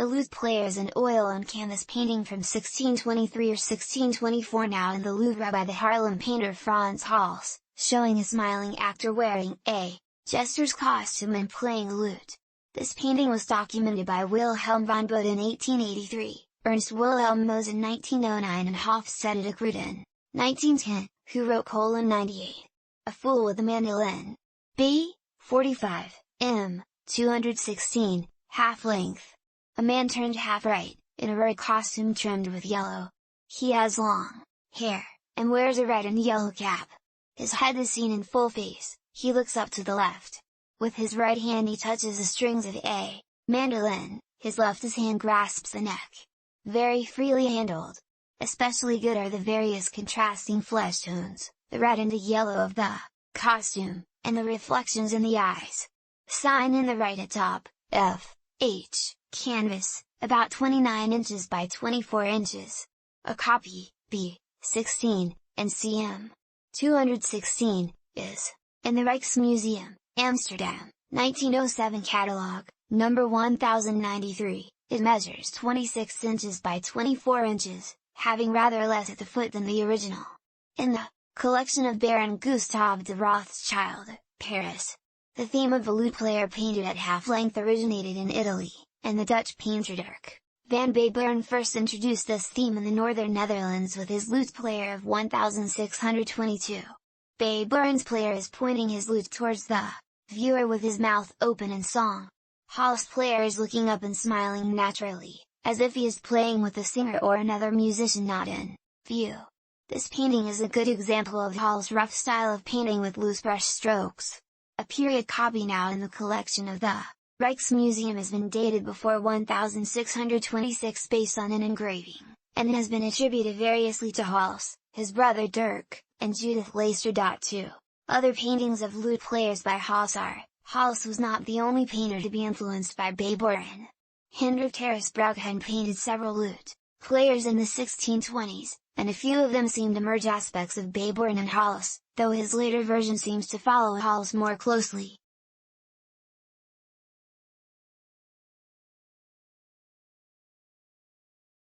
The lute player is an oil on canvas painting from 1623 or 1624 now in the Louvre by the Haarlem painter Frans Hals, showing a smiling actor wearing a jester's costume and playing a lute. This painting was documented by Wilhelm von Boot in 1883, Ernst Wilhelm Mohs in 1909 and Hofstede Groot in 1910, who wrote 98. A Fool with a Mandolin. B. 45, m. 216, half length. A man turned half right, in a red costume trimmed with yellow. He has long hair, and wears a red and yellow cap. His head is seen in full face, he looks up to the left. With his right hand he touches the strings of a mandolin, his left hand grasps the neck. Very freely handled. Especially good are the various contrasting flesh tones, the red and the yellow of the costume, and the reflections in the eyes. Sign in the right at top, F, H, canvas, about 29 inches by 24 inches. A copy, B, 16, and cm. 216, is, in the Rijksmuseum, Amsterdam, 1907 catalog, number 1093, it measures 26 inches by 24 inches, having rather less at the foot than the original. In the collection of Baron Gustave de Rothschild, Paris. The theme of the lute player painted at half length originated in Italy, and the Dutch painter Dirk van Beberen first introduced this theme in the northern Netherlands with his lute player of 1622. Beberen's player is pointing his lute towards the viewer with his mouth open in song. Hals' player is looking up and smiling naturally, as if he is playing with a singer or another musician not in view. This painting is a good example of Hals' rough style of painting with loose brush strokes. A period copy now in the collection of the Rijksmuseum has been dated before 1626 based on an engraving, and it has been attributed variously to Hals, his brother Dirk, and Judith Leyster. 2. Other paintings of lute players by Hals are: Hals was not the only painter to be influenced by Beberen. Hendrik Terras Broekhuis painted several lute players in the 1620s, and a few of them seem to merge aspects of Beberen and Hals, though his later version seems to follow Hals more closely.